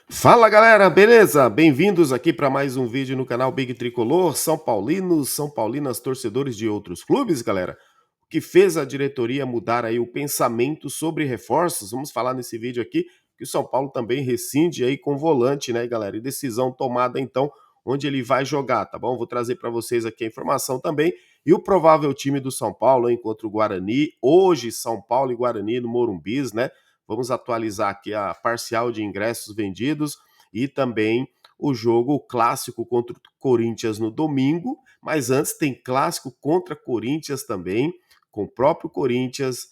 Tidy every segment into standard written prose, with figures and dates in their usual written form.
Fala galera, beleza? Bem-vindos aqui para mais um vídeo no canal Big Tricolor. São Paulinos, São Paulinas, torcedores de outros clubes, galera. O que fez a diretoria mudar aí o pensamento sobre reforços? Vamos falar nesse vídeo aqui que o São Paulo também rescinde aí com volante, né, galera? E decisão tomada então onde ele vai jogar, tá bom? Vou trazer para vocês aqui a informação também e o provável time do São Paulo hein, contra o Guarani. Hoje São Paulo e Guarani no Morumbis, né? Vamos atualizar aqui a parcial de ingressos vendidos e também o jogo clássico contra o Corinthians no domingo, mas antes tem clássico contra Corinthians também, com o próprio Corinthians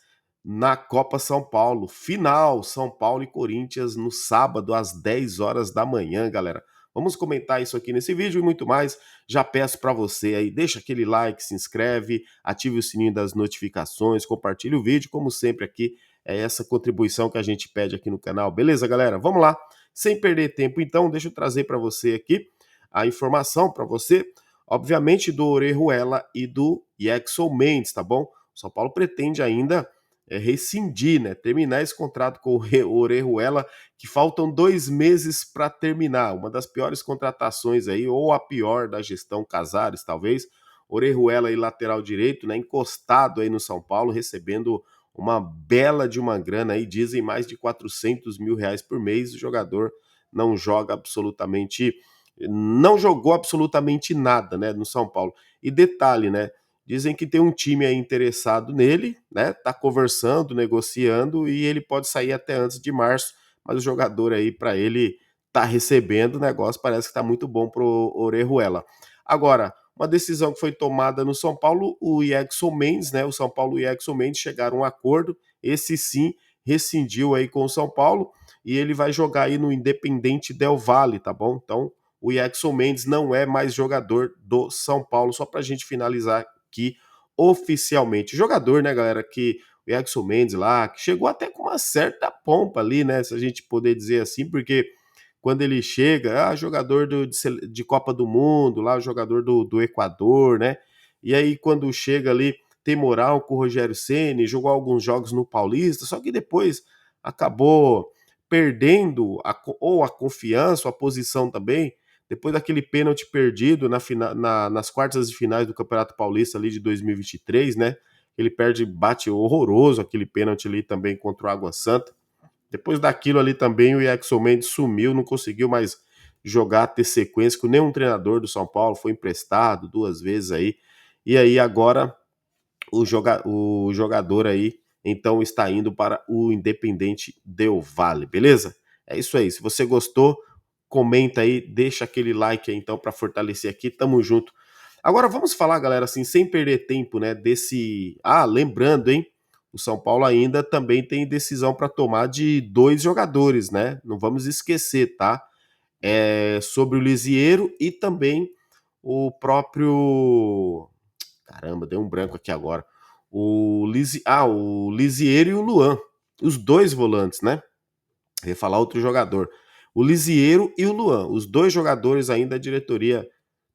na Copa São Paulo. Final São Paulo e Corinthians no sábado às 10 horas da manhã, galera. Vamos comentar isso aqui nesse vídeo e muito mais. Já peço para você aí, deixa aquele like, se inscreve, ative o sininho das notificações, compartilhe o vídeo, como sempre aqui é essa contribuição que a gente pede aqui no canal. Beleza, galera? Vamos lá. Sem perder tempo, então, deixa eu trazer para você aqui a informação para você, obviamente, do Orejuela e do Yaxel Mendes, tá bom? O São Paulo pretende ainda rescindir, né? Terminar esse contrato com o Orejuela, que faltam 2 meses para terminar. Uma das piores contratações aí, ou a pior da gestão Casares, talvez. Orejuela aí, lateral direito, né? Encostado aí no São Paulo, recebendo uma bela de uma grana aí, dizem mais de 400 mil reais por mês. O jogador não joga absolutamente, não jogou absolutamente nada, né, no São Paulo. E detalhe, né, dizem que tem um time aí interessado nele, né, tá conversando, negociando e ele pode sair até antes de março, mas o jogador aí para ele tá recebendo, o negócio parece que tá muito bom pro Orejuela. Agora, uma decisão que foi tomada no São Paulo, o Yaxel Mendes, né? O São Paulo e o Yaxel Mendes chegaram a um acordo, esse sim rescindiu aí com o São Paulo e ele vai jogar aí no Independente Del Valle, tá bom? Então, o Yaxel Mendes não é mais jogador do São Paulo, só pra gente finalizar aqui oficialmente. Jogador, né, galera, que o Yaxel Mendes lá, que chegou até com uma certa pompa ali, né, se a gente poder dizer assim, porque quando ele chega, jogador de Copa do Mundo, lá, jogador do Equador, né? E aí, quando chega ali, tem moral com o Rogério Ceni, jogou alguns jogos no Paulista, só que depois acabou perdendo ou a confiança, ou a posição também, depois daquele pênalti perdido nas quartas de finais do Campeonato Paulista ali de 2023, né? Ele perde, bate horroroso aquele pênalti ali também contra o Água Santa. Depois daquilo ali também o Yaxel Mendes sumiu, não conseguiu mais jogar, ter sequência com nenhum treinador do São Paulo, foi emprestado 2 vezes aí. E aí agora o jogador aí então está indo para o Independente Del Valle, beleza? É isso aí. Se você gostou, comenta aí, deixa aquele like aí então para fortalecer aqui. Tamo junto. Agora vamos falar, galera, assim, sem perder tempo, né, desse. Lembrando, hein? O São Paulo ainda também tem decisão para tomar de 2 jogadores, né? Não vamos esquecer, tá? Sobre o Lisieiro e também o próprio. Caramba, deu um branco aqui agora. O Lisieiro e o Luan. Os dois volantes, né? Eu ia falar outro jogador. O Lisieiro e o Luan. Os dois jogadores ainda a diretoria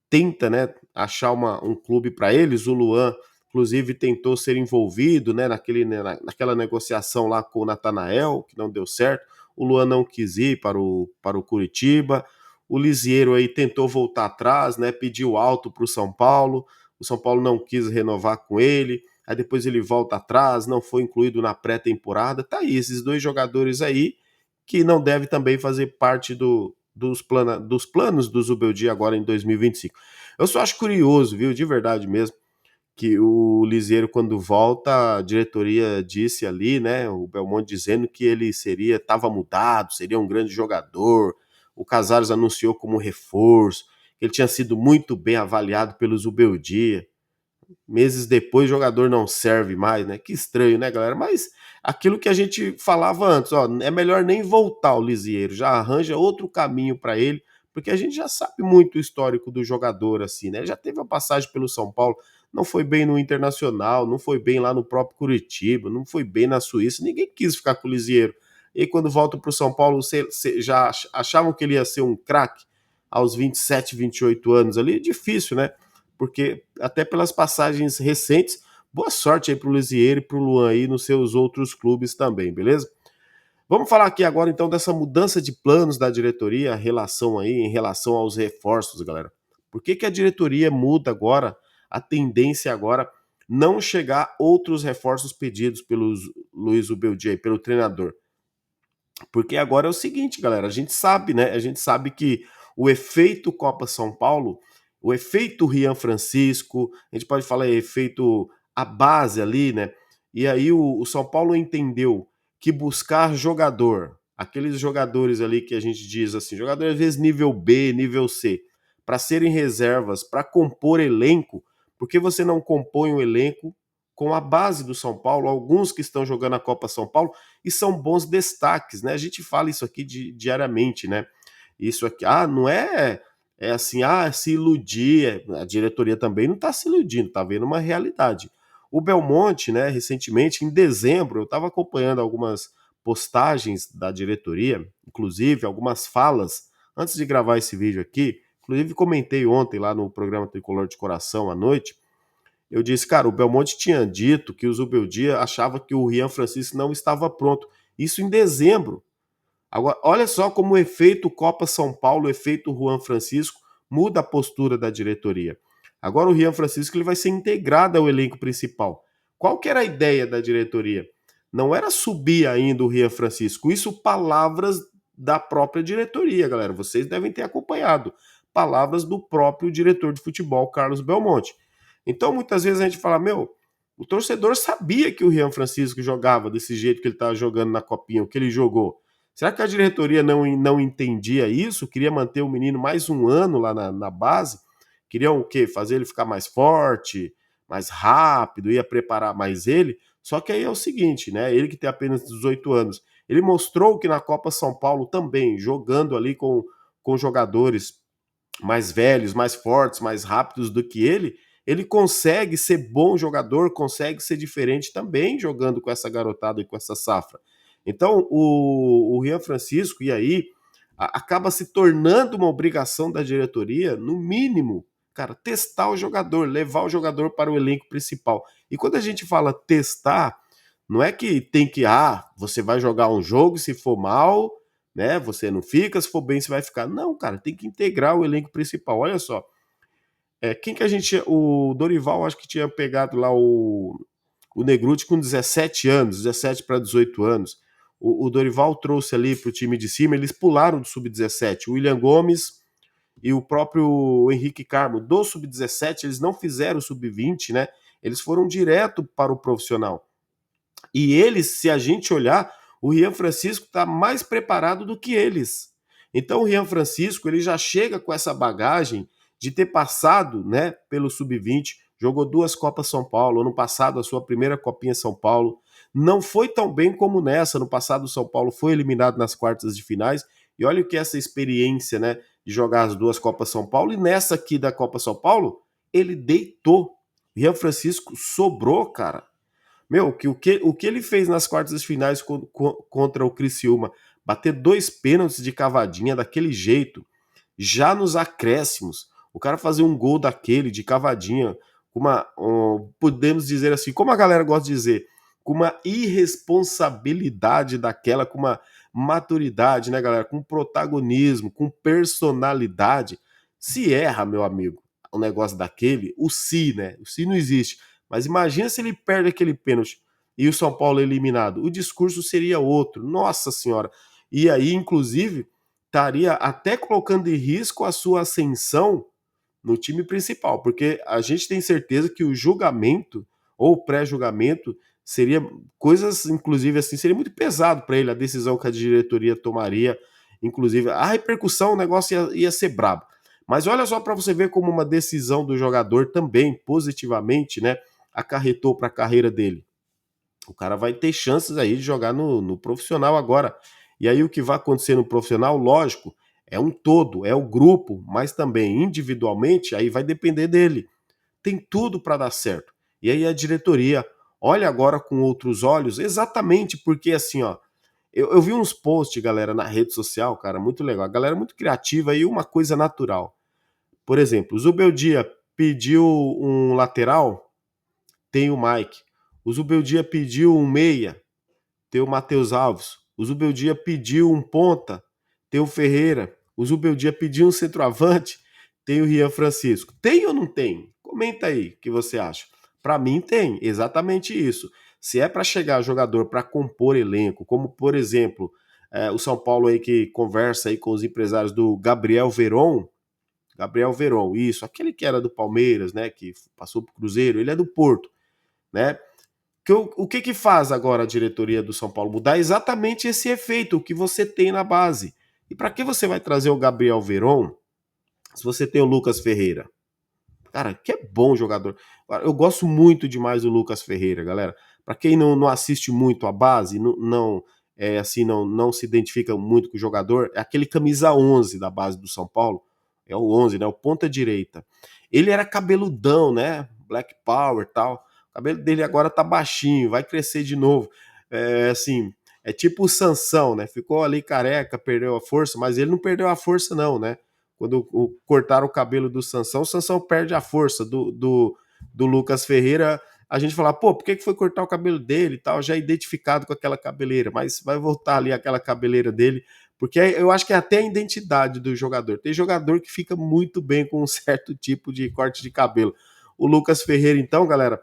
tenta, né, achar um clube para eles. O Luan, inclusive, tentou ser envolvido, né, naquela negociação lá com o Natanael, que não deu certo. O Luan não quis ir para o Curitiba. O Lisieiro aí tentou voltar atrás, né, pediu alto para o São Paulo. O São Paulo não quis renovar com ele. Aí depois ele volta atrás, não foi incluído na pré-temporada. Tá aí, esses dois jogadores aí que não deve também fazer parte dos planos do Zubeldia agora em 2025. Eu só acho curioso, viu, de verdade mesmo, que o Liseiro, quando volta, a diretoria disse ali, né, o Belmonte dizendo que ele estava mudado, seria um grande jogador, o Casares anunciou como reforço, que ele tinha sido muito bem avaliado pelo Zubeldia. Meses depois o jogador não serve mais, né? Que estranho, né, galera? Mas aquilo que a gente falava antes, ó, é melhor nem voltar o Lisieiro, já arranja outro caminho para ele, porque a gente já sabe muito o histórico do jogador, assim, né? Já teve uma passagem pelo São Paulo, não foi bem no Internacional, não foi bem lá no próprio Curitiba, não foi bem na Suíça, ninguém quis ficar com o Lisieiro. E aí, quando volta para o São Paulo, já achavam que ele ia ser um craque aos 27, 28 anos ali? É difícil, né? Porque até pelas passagens recentes, boa sorte aí pro Lisieiro e pro Luan aí nos seus outros clubes também, beleza? Vamos falar aqui agora então dessa mudança de planos da diretoria, em relação aos reforços, galera. Por que, que a diretoria muda agora, a tendência agora não chegar outros reforços pedidos pelo Luiz Ubeldia, pelo treinador? Porque agora é o seguinte, galera, a gente sabe, né? A gente sabe que o efeito Copa São Paulo, o efeito Rian Francisco, a gente pode falar efeito a base ali, né? E aí o São Paulo entendeu que buscar jogador, aqueles jogadores ali que a gente diz assim, jogadores às vezes nível B, nível C, para serem reservas, para compor elenco, porque você não compõe o elenco com a base do São Paulo, alguns que estão jogando a Copa São Paulo, e são bons destaques, né? A gente fala isso aqui diariamente, né? Isso aqui, não é assim, se iludir, a diretoria também não está se iludindo, está vendo uma realidade. O Belmonte, né, recentemente, em dezembro, eu estava acompanhando algumas postagens da diretoria, inclusive algumas falas, antes de gravar esse vídeo aqui, inclusive comentei ontem lá no programa Tricolor de Coração à noite, eu disse, cara, o Belmonte tinha dito que o Zubeldia achava que o Rian Francisco não estava pronto. Isso em dezembro. Agora, olha só como o efeito Copa São Paulo, o efeito Juan Francisco, muda a postura da diretoria. Agora o Rian Francisco ele vai ser integrado ao elenco principal. Qual que era a ideia da diretoria? Não era subir ainda o Rian Francisco. Isso palavras da própria diretoria, galera. Vocês devem ter acompanhado. Palavras do próprio diretor de futebol, Carlos Belmonte. Então, muitas vezes a gente fala, meu, o torcedor sabia que o Rian Francisco jogava desse jeito que ele estava jogando na Copinha, o que ele jogou. Será que a diretoria não entendia isso? Queria manter o menino mais um ano lá na base? Queriam o quê? Fazer ele ficar mais forte, mais rápido, ia preparar mais ele? Só que aí é o seguinte, né? Ele que tem apenas 18 anos, ele mostrou que na Copa São Paulo também, jogando ali com jogadores mais velhos, mais fortes, mais rápidos do que ele consegue ser bom jogador, consegue ser diferente também jogando com essa garotada e com essa safra. Então, o Rian Francisco, e aí, acaba se tornando uma obrigação da diretoria, no mínimo, cara, testar o jogador, levar o jogador para o elenco principal. E quando a gente fala testar, não é que tem que, você vai jogar um jogo, se for mal, né, você não fica, se for bem, você vai ficar. Não, cara, tem que integrar o elenco principal. Olha só, quem que a gente, o Dorival acho que tinha pegado lá o Negruti com 17 anos, 17 para 18 anos. O Dorival trouxe ali para o time de cima, eles pularam do sub-17. O William Gomes e o próprio Henrique Carmo do sub-17, eles não fizeram o sub-20, né? Eles foram direto para o profissional. E eles, se a gente olhar, o Rian Francisco está mais preparado do que eles. Então o Rian Francisco ele já chega com essa bagagem de ter passado, né, pelo sub-20, jogou 2 Copas São Paulo, ano passado a sua primeira Copinha São Paulo, não foi tão bem como nessa, no passado o São Paulo foi eliminado nas quartas de finais, e olha o que é essa experiência, né, de jogar as 2 Copas São Paulo, e nessa aqui da Copa São Paulo, ele deitou. Rian Francisco sobrou, cara. Meu, o que ele fez nas quartas de finais contra o Criciúma, bater 2 pênaltis de cavadinha daquele jeito, já nos acréscimos, o cara fazer um gol daquele de cavadinha, com podemos dizer assim, como a galera gosta de dizer, com uma irresponsabilidade daquela, com uma maturidade, né, galera, com protagonismo, com personalidade. Se erra, meu amigo, um negócio daquele, o se, né? O se não existe. Mas imagina se ele perde aquele pênalti e o São Paulo é eliminado. O discurso seria outro. Nossa Senhora. E aí, inclusive, estaria até colocando em risco a sua ascensão no time principal, porque a gente tem certeza que o julgamento ou pré-julgamento seria coisas, inclusive assim, seria muito pesado para ele a decisão que a diretoria tomaria, inclusive a repercussão, o negócio ia ser brabo. Mas olha só para você ver como uma decisão do jogador também positivamente, né, acarretou para a carreira dele. O cara vai ter chances aí de jogar no profissional agora. E aí o que vai acontecer no profissional, lógico, é um todo, é o grupo, mas também individualmente, aí vai depender dele. Tem tudo para dar certo. E aí a diretoria olha agora com outros olhos, exatamente porque assim, ó, eu vi uns posts, galera, na rede social, cara, muito legal. A galera é muito criativa e uma coisa natural. Por exemplo, o Zubeldia pediu um lateral, tem o Mike. O Zubeldia pediu um meia, tem o Matheus Alves. O Zubeldia pediu um ponta, tem o Ferreira. O Zubeldia pediu um centroavante, tem o Rian Francisco. Tem ou não tem? Comenta aí o que você acha. Para mim tem, exatamente isso. Se é para chegar jogador para compor elenco, como por exemplo, o São Paulo aí que conversa aí com os empresários do Gabriel Veron, isso, aquele que era do Palmeiras, né, que passou pro Cruzeiro, ele é do Porto, né? O que que faz agora a diretoria do São Paulo? Mudar exatamente esse efeito, o que você tem na base. E para que você vai trazer o Gabriel Veron se você tem o Lucas Ferreira? Cara, que é bom jogador. Eu gosto muito demais do Lucas Ferreira, galera. Para quem não assiste muito a base, não se identifica muito com o jogador, é aquele camisa 11 da base do São Paulo. É o 11, né? O ponta direita. Ele era cabeludão, né? Black Power e tal. O cabelo dele agora tá baixinho, vai crescer de novo. Assim, é tipo o Sansão, né? Ficou ali careca, perdeu a força, mas ele não perdeu a força não, né? Quando cortaram o cabelo do Sansão, o Sansão perde a força do Lucas Ferreira. A gente fala, pô, por que foi cortar o cabelo dele e tal? Já é identificado com aquela cabeleira, mas vai voltar ali aquela cabeleira dele, porque eu acho que é até a identidade do jogador. Tem jogador que fica muito bem com um certo tipo de corte de cabelo. O Lucas Ferreira, então, galera,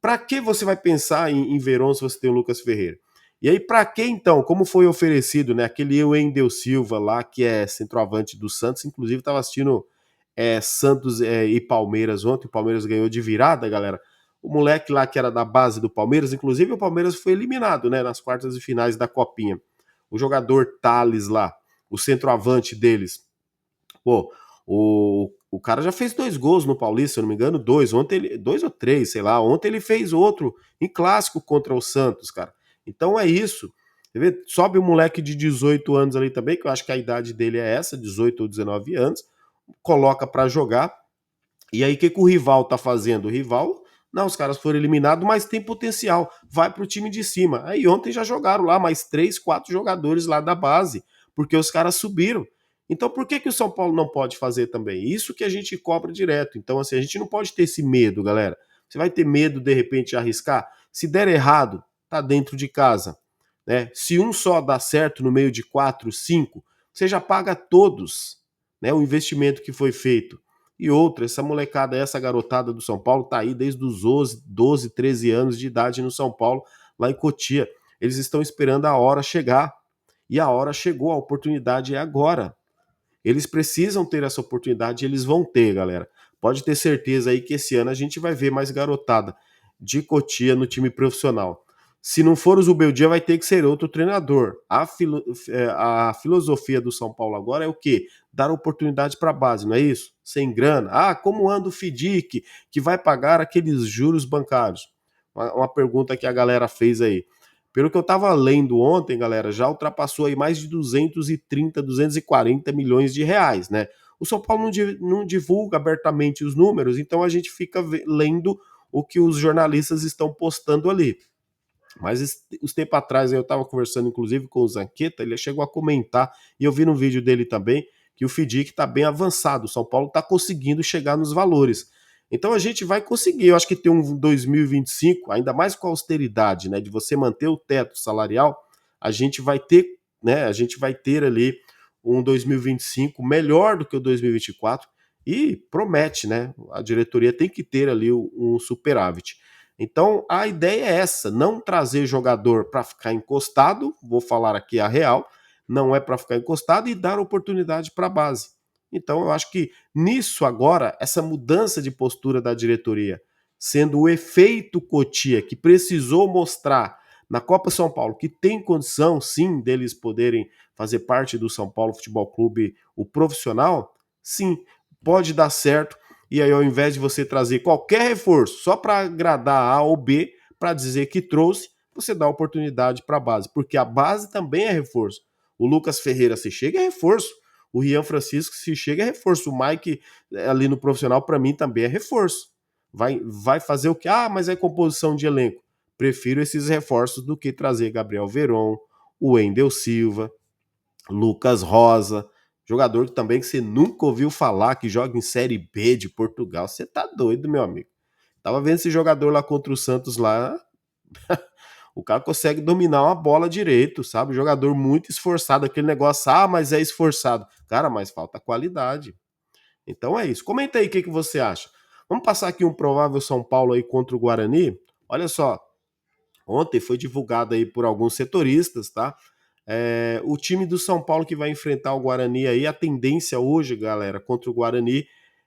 para que você vai pensar em Verón se você tem o Lucas Ferreira? E aí, para que então? Como foi oferecido, né? Aquele Wendel Silva lá, que é centroavante do Santos, inclusive estava assistindo Santos e Palmeiras ontem. O Palmeiras ganhou de virada, galera. O moleque lá que era da base do Palmeiras, inclusive o Palmeiras foi eliminado, né? Nas quartas e finais da Copinha. O jogador Thales lá, o centroavante deles. Pô, o cara já fez 2 gols no Paulista, se eu não me engano, ontem ele, 2 ou 3, sei lá. Ontem ele fez outro em clássico contra o Santos, cara. Então é isso. Você vê? Sobe um moleque de 18 anos ali também, que eu acho que a idade dele é essa, 18 ou 19 anos, coloca para jogar. E aí o que o rival tá fazendo? O rival, não, os caras foram eliminados, mas tem potencial, vai pro time de cima. Aí ontem já jogaram lá mais 3, 4 jogadores lá da base, porque os caras subiram. Então por que o São Paulo não pode fazer também? Isso que a gente cobra direto. Então assim, a gente não pode ter esse medo, galera. Você vai ter medo de repente de arriscar? Se der errado, tá dentro de casa, né? Se um só dá certo no meio de 4, 5, você já paga todos, né, o investimento que foi feito. E outra, essa molecada, essa garotada do São Paulo tá aí desde os 12, 13 anos de idade no São Paulo, lá em Cotia. Eles estão esperando a hora chegar. E a hora chegou, a oportunidade é agora. Eles precisam ter essa oportunidade e eles vão ter, galera. Pode ter certeza aí que esse ano a gente vai ver mais garotada de Cotia no time profissional. Se não for o Zubeldia, vai ter que ser outro treinador. A filosofia do São Paulo agora é o quê? Dar oportunidade para a base, não é isso? Sem grana. Ah, como anda o FIDIC, que vai pagar aqueles juros bancários? Uma pergunta que a galera fez aí. Pelo que eu estava lendo ontem, galera, já ultrapassou aí mais de 230, 240 milhões de reais, né? O São Paulo não divulga abertamente os números, então a gente fica lendo o que os jornalistas estão postando ali. Mas uns tempos atrás eu estava conversando, inclusive, com o Zanqueta, ele chegou a comentar, e eu vi no vídeo dele também, que o FIDIC está bem avançado, o São Paulo está conseguindo chegar nos valores. Então a gente vai conseguir, eu acho que ter um 2025, ainda mais com a austeridade, né, de você manter o teto salarial, a gente vai ter, né, a gente vai ter ali um 2025 melhor do que o 2024 e promete, né? A diretoria tem que ter ali um superávit. Então a ideia é essa, não trazer jogador para ficar encostado, vou falar aqui a real, não é para ficar encostado e dar oportunidade para a base. Então eu acho que nisso agora, essa mudança de postura da diretoria, sendo o efeito Cotia, que precisou mostrar na Copa São Paulo que tem condição sim deles poderem fazer parte do São Paulo Futebol Clube, o profissional, sim, pode dar certo. E aí, ao invés de você trazer qualquer reforço só para agradar A ou B, para dizer que trouxe, você dá oportunidade para a base, porque a base também é reforço. O Lucas Ferreira, se chega, é reforço. O Rian Francisco, se chega, é reforço. O Mike, ali no profissional, para mim, também é reforço. Vai fazer o que? Ah, mas é composição de elenco. Prefiro esses reforços do que trazer Gabriel Veron, o Wendel Silva, Lucas Rosa, jogador também que você nunca ouviu falar, que joga em Série B de Portugal. Você tá doido, meu amigo. Tava vendo esse jogador lá contra o Santos lá. O cara consegue dominar uma bola direito, sabe? Jogador muito esforçado, aquele negócio, mas é esforçado. Cara, mas falta qualidade. Então é isso. Comenta aí o que você acha. Vamos passar aqui um provável São Paulo aí contra o Guarani. Olha só, ontem foi divulgado aí por alguns setoristas, tá? O time do São Paulo que vai enfrentar o Guarani aí, a tendência hoje, galera, contra o Guarani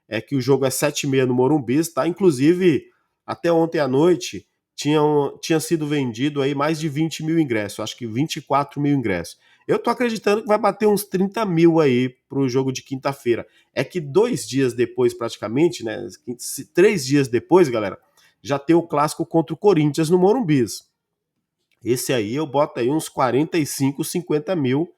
é que o jogo é 7h30 no Morumbi, tá? Inclusive, até ontem à noite tinha sido vendido aí mais de 20 mil ingressos, acho que 24 mil ingressos. Eu tô acreditando que vai bater uns 30 mil aí pro jogo de quinta-feira. É que 2 dias depois, praticamente, né? 3 dias depois, galera, já tem o clássico contra o Corinthians no Morumbi. Esse aí eu boto aí uns 45, 50 mil,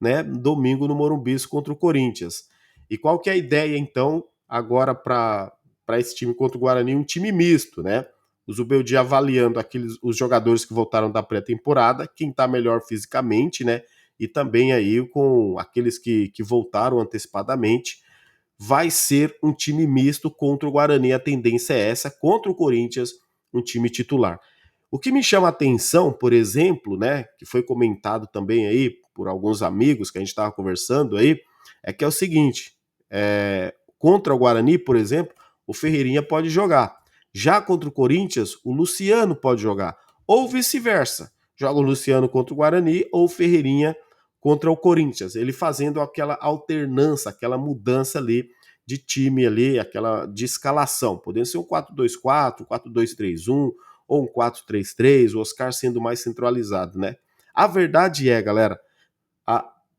né? Domingo no Morumbi contra o Corinthians. E qual que é a ideia, então, agora para esse time contra o Guarani? Um time misto, né? O Zubeldia avaliando os jogadores que voltaram da pré-temporada, quem está melhor fisicamente, né? E também aí com aqueles que voltaram antecipadamente. Vai ser um time misto contra o Guarani. A tendência é essa, contra o Corinthians, um time titular. O que me chama a atenção, por exemplo, né, que foi comentado também aí por alguns amigos que a gente estava conversando aí, é que é o seguinte: contra o Guarani, por exemplo, o Ferreirinha pode jogar. Já contra o Corinthians, o Luciano pode jogar. Ou vice-versa. Joga o Luciano contra o Guarani ou o Ferreirinha contra o Corinthians. Ele fazendo aquela alternância, aquela mudança ali de time ali, aquela de escalação. Podendo ser um 4-2-4, 4-2-3-1 ou um 4-3-3, o Oscar sendo mais centralizado, né? A verdade é, galera,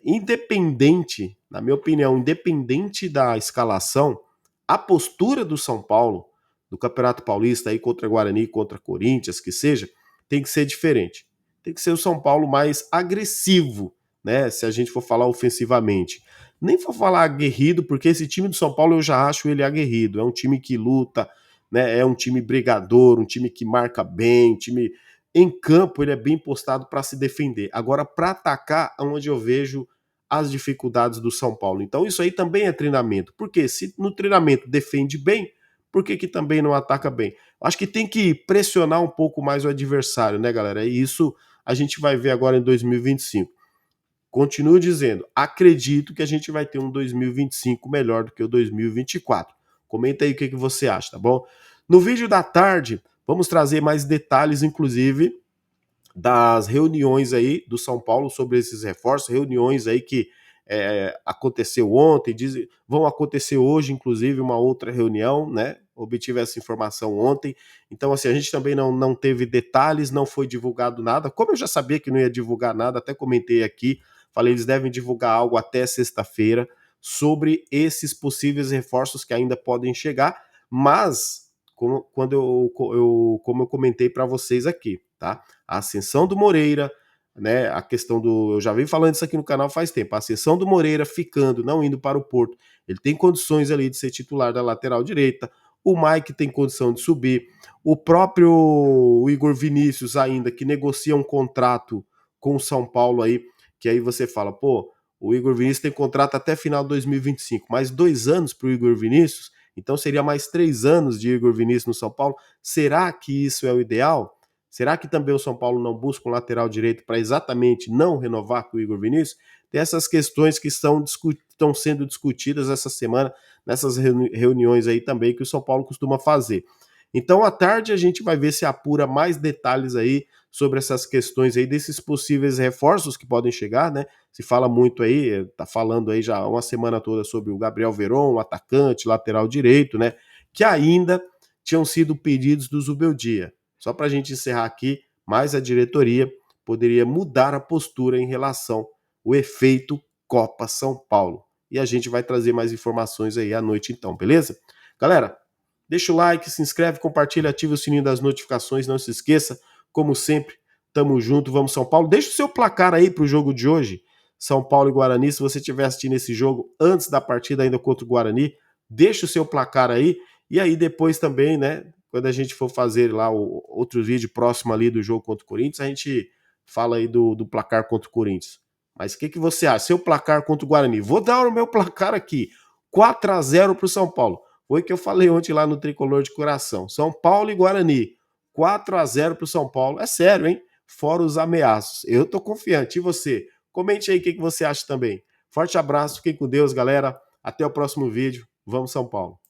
independente, na minha opinião, independente da escalação, a postura do São Paulo, do Campeonato Paulista aí contra Guarani, contra Corinthians, que seja, tem que ser diferente. Tem que ser o São Paulo mais agressivo, né? Se a gente for falar ofensivamente. Nem for falar aguerrido, porque esse time do São Paulo eu já acho ele aguerrido. É um time que luta, né? É um time brigador, um time que marca bem, um time em campo ele é bem postado para se defender. Agora, para atacar, é onde eu vejo as dificuldades do São Paulo. Então, isso aí também é treinamento. Porque se no treinamento defende bem, por que também não ataca bem? Acho que tem que pressionar um pouco mais o adversário, né, galera? E isso a gente vai ver agora em 2025. Continuo dizendo, acredito que a gente vai ter um 2025 melhor do que o 2024. Comenta aí o que você acha, tá bom? No vídeo da tarde, vamos trazer mais detalhes, inclusive, das reuniões aí do São Paulo sobre esses reforços, reuniões aí que aconteceu ontem, vão acontecer hoje, inclusive, uma outra reunião, né? Obtive essa informação ontem. Então, assim, a gente também não teve detalhes, não foi divulgado nada. Como eu já sabia que não ia divulgar nada, até comentei aqui, falei, eles devem divulgar algo até sexta-feira sobre esses possíveis reforços que ainda podem chegar, mas como eu comentei para vocês aqui, tá? A ascensão do Moreira, né? A questão do. Eu já venho falando isso aqui no canal faz tempo. A ascensão do Moreira ficando, não indo para o Porto. Ele tem condições ali de ser titular da lateral direita. O Mike tem condição de subir. O próprio Igor Vinícius, ainda, que negocia um contrato com o São Paulo aí, que aí você fala, pô, o Igor Vinícius tem contrato até final de 2025, mais 2 anos para o Igor Vinícius, então seria mais 3 anos de Igor Vinícius no São Paulo. Será que isso é o ideal? Será que também o São Paulo não busca um lateral direito para exatamente não renovar com o Igor Vinícius? Tem essas questões que estão sendo discutidas essa semana, nessas reuniões aí também que o São Paulo costuma fazer. Então, à tarde, a gente vai ver se apura mais detalhes aí sobre essas questões aí desses possíveis reforços que podem chegar, né? Se fala muito aí, tá falando aí já uma semana toda sobre o Gabriel Veron, um atacante, lateral direito, né? Que ainda tinham sido pedidos do Zubeldia. Só para a gente encerrar aqui, mais a diretoria poderia mudar a postura em relação ao efeito Copa São Paulo. E a gente vai trazer mais informações aí à noite então, beleza? Galera, deixa o like, se inscreve, compartilha, ativa o sininho das notificações, não se esqueça, como sempre, tamo junto, vamos São Paulo. Deixa o seu placar aí pro jogo de hoje, São Paulo e Guarani, se você estiver assistindo esse jogo antes da partida ainda contra o Guarani, deixa o seu placar aí, e aí depois também, né, quando a gente for fazer lá o outro vídeo próximo ali do jogo contra o Corinthians, a gente fala aí do placar contra o Corinthians. Mas o que você acha? Seu placar contra o Guarani. Vou dar o meu placar aqui. 4-0 pro São Paulo. Foi o que eu falei ontem lá no Tricolor de Coração. São Paulo e Guarani. 4-0 pro São Paulo. É sério, hein? fora os ameaços. Eu tô confiante. E você? Comente aí o que que você acha também. Forte abraço, fiquem com Deus, galera. Até o próximo vídeo. Vamos, São Paulo!